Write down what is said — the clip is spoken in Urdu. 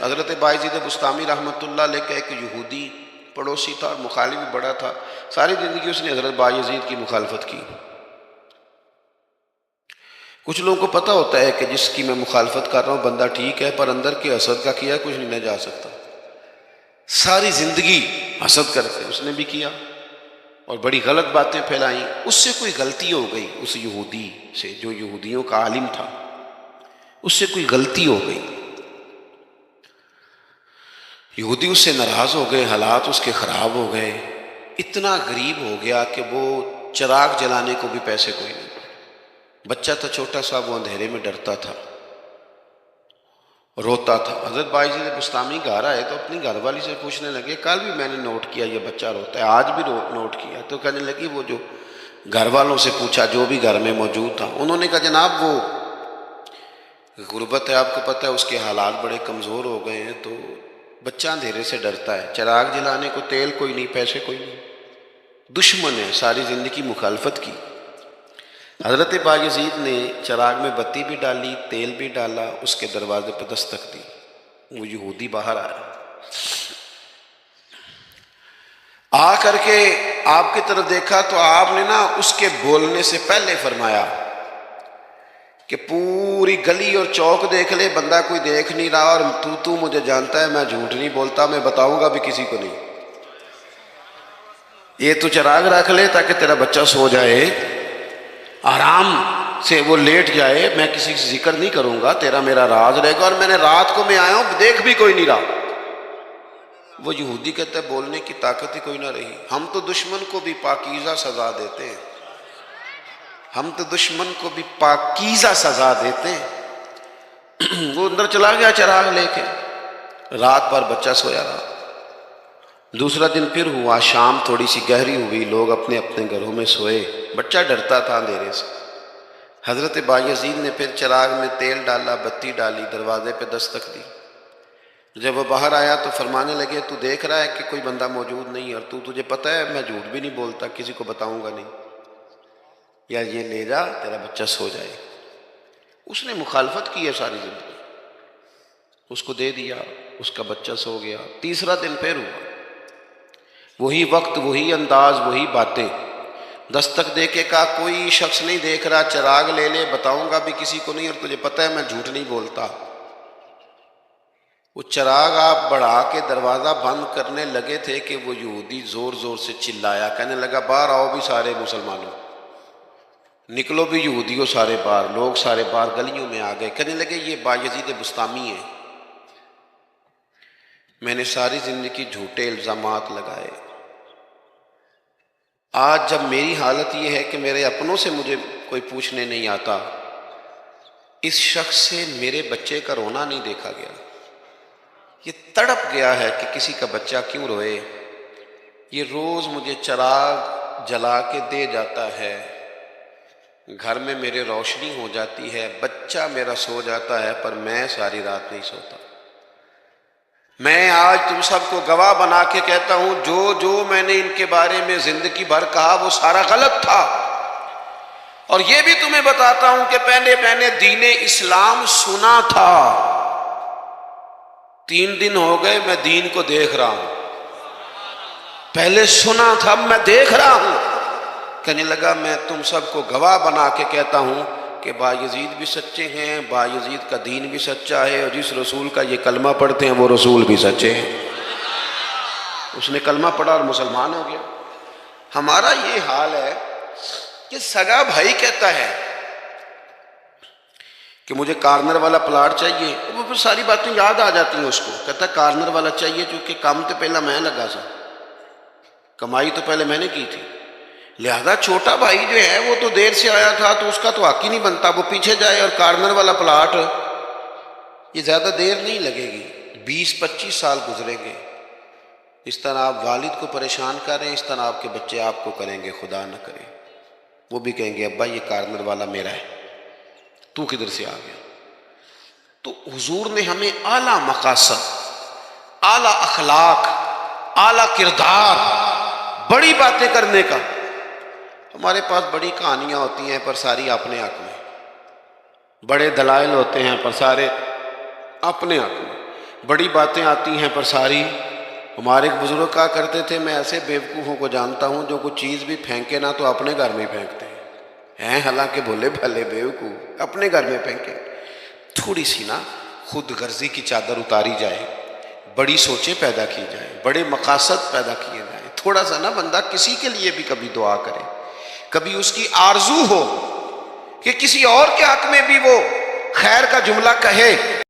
حضرت بایزید بستامی رحمۃ اللہ علیہ کا ایک یہودی پڑوسی تھا اور مخالف بھی بڑا تھا. ساری زندگی اس نے حضرت بایزید کی مخالفت کی. کچھ لوگوں کو پتہ ہوتا ہے کہ جس کی میں مخالفت کر رہا ہوں بندہ ٹھیک ہے، پر اندر کے حسد کا کیا کچھ نہیں جا سکتا. ساری زندگی حسد کرتے اس نے بھی کیا اور بڑی غلط باتیں پھیلائیں. اس سے کوئی غلطی ہو گئی، اس یہودی سے جو یہودیوں کا عالم تھا، اس سے کوئی غلطی ہو گئی. یہودی اس سے ناراض ہو گئے، حالات اس کے خراب ہو گئے. اتنا غریب ہو گیا کہ وہ چراغ جلانے کو بھی پیسے کوئی نہیں. بچہ تھا چھوٹا سا، وہ اندھیرے میں ڈرتا تھا، روتا تھا. حضرت بایزید بستامی گھر آئے تو اپنی گھر والی سے پوچھنے لگے، کل بھی میں نے نوٹ کیا یہ بچہ روتا ہے، آج بھی نوٹ کیا. تو کہنے لگی، وہ جو گھر والوں سے پوچھا جو بھی گھر میں موجود تھا، انہوں نے کہا جناب وہ غربت ہے، آپ کو پتہ ہے اس کے حالات بڑے کمزور ہو گئے ہیں، تو بچہ اندھیرے سے ڈرتا ہے. چراغ جلانے کو تیل کوئی نہیں، پیسے کوئی نہیں، دشمن ہے، ساری زندگی مخالفت کی. حضرت بایزید نے چراغ میں بتی بھی ڈالی، تیل بھی ڈالا، اس کے دروازے پہ دستک دی. وہ یہودی باہر آیا، آ کر کے آپ کی طرف دیکھا تو آپ نے نا اس کے بولنے سے پہلے فرمایا کہ پوری گلی اور چوک دیکھ لے، بندہ کوئی دیکھ نہیں رہا، اور تو مجھے جانتا ہے میں جھوٹ نہیں بولتا، میں بتاؤں گا بھی کسی کو نہیں. یہ تو چراغ رکھ لے تاکہ تیرا بچہ سو جائے، آرام سے وہ لیٹ جائے، میں کسی سے ذکر نہیں کروں گا، تیرا میرا راز رہے گا. اور میں نے رات کو میں آیا ہوں، دیکھ بھی کوئی نہیں رہا. وہ یہودی کہتا ہے بولنے کی طاقت ہی کوئی نہ رہی. ہم تو دشمن کو بھی پاکیزہ سزا دیتے ہیں، ہم تو دشمن کو بھی پاکیزہ سزا دیتے ہیں. وہ اندر چلا گیا چراغ لے کے، رات بھر بچہ سویا رہا. دوسرا دن پھر ہوا، شام تھوڑی سی گہری ہوئی، لوگ اپنے اپنے گھروں میں سوئے، بچہ ڈرتا تھا اندھیرے سے. حضرت بایزید نے پھر چراغ میں تیل ڈالا، بتی ڈالی، دروازے پہ دستک دی. جب وہ باہر آیا تو فرمانے لگے، تو دیکھ رہا ہے کہ کوئی بندہ موجود نہیں، اور تجھے پتہ ہے میں جھوٹ بھی نہیں بولتا، کسی کو بتاؤں گا نہیں، یا یہ لے جا تیرا بچہ سو جائے. اس نے مخالفت کی ہے ساری زندگی، اس کو دے دیا، اس کا بچہ سو گیا. تیسرا دن پھر ہوا، وہی وقت، وہی انداز، وہی باتیں. دستک دے کے کہا کوئی شخص نہیں دیکھ رہا، چراغ لے لے، بتاؤں گا بھی کسی کو نہیں، اور تجھے پتہ ہے میں جھوٹ نہیں بولتا. وہ چراغ آپ بڑھا کے دروازہ بند کرنے لگے تھے کہ وہ یہودی زور زور سے چلایا، کہنے لگا باہر آؤ بھی سارے مسلمانوں، نکلو بھی یہودیوں سارے باہر. لوگ سارے باہر گلیوں میں آ گئے. کہنے لگے یہ بایزید بستامی ہے، میں نے ساری زندگی جھوٹے الزامات لگائے، آج جب میری حالت یہ ہے کہ میرے اپنوں سے مجھے کوئی پوچھنے نہیں آتا، اس شخص سے میرے بچے کا رونا نہیں دیکھا گیا. یہ تڑپ گیا ہے کہ کسی کا بچہ کیوں روئے. یہ روز مجھے چراغ جلا کے دے جاتا ہے، گھر میں میرے روشنی ہو جاتی ہے، بچہ میرا سو جاتا ہے، پر میں ساری رات نہیں سوتا. میں آج تم سب کو گواہ بنا کے کہتا ہوں، جو میں نے ان کے بارے میں زندگی بھر کہا وہ سارا غلط تھا. اور یہ بھی تمہیں بتاتا ہوں کہ پہلے میں نے دین اسلام سنا تھا، 3 دن ہو گئے میں دین کو دیکھ رہا ہوں. پہلے سنا تھا، اب میں دیکھ رہا ہوں. کہنے لگا میں تم سب کو گواہ بنا کے کہتا ہوں کہ بایزید بھی سچے ہیں، بایزید کا دین بھی سچا ہے، اور جس رسول کا یہ کلمہ پڑھتے ہیں وہ رسول بھی سچے ہیں. اس نے کلمہ پڑھا اور مسلمان ہو گیا. ہمارا یہ حال ہے کہ سگا بھائی کہتا ہے کہ مجھے کارنر والا پلاٹ چاہیے، وہ پھر ساری باتیں یاد آ جاتی ہیں اس کو. کہتا ہے کارنر والا چاہیے چونکہ کام تو پہلا میں لگا سا، کمائی تو پہلے میں نے کی تھی، لہذا چھوٹا بھائی جو ہے وہ تو دیر سے آیا تھا تو اس کا تو حق ہی نہیں بنتا، وہ پیچھے جائے. اور کارنر والا پلاٹ یہ زیادہ دیر نہیں لگے گی، 20-25 سال گزریں گے. اس طرح آپ والد کو پریشان کریں، اس طرح آپ کے بچے آپ کو کریں گے، خدا نہ کرے. وہ بھی کہیں گے ابا یہ کارنر والا میرا ہے، تو کدھر سے آ گیا. تو حضور نے ہمیں اعلیٰ مقاصد، اعلیٰ اخلاق، اعلیٰ کردار، بڑی باتیں کرنے کا. ہمارے پاس بڑی کہانیاں ہوتی ہیں پر ساری اپنے حق میں، بڑے دلائل ہوتے ہیں پر سارے اپنے حق میں. بڑی باتیں آتی ہیں پر ساری. ہمارے ایک بزرگ کہا کرتے تھے میں ایسے بیوقوفوں کو جانتا ہوں جو کوئی چیز بھی پھینکے نا تو اپنے گھر میں پھینکتے ہیں، حالانکہ بولے بھلے بیوقوف اپنے گھر میں پھینکے. تھوڑی سی نا خود غرضی کی چادر اتاری جائے، بڑی سوچیں پیدا کی جائیں، بڑے مقاصد پیدا کیے جائیں. تھوڑا سا نا بندہ کسی کے لیے بھی کبھی دعا کرے، کبھی اس کی آرزو ہو کہ کسی اور کے حق میں بھی وہ خیر کا جملہ کہے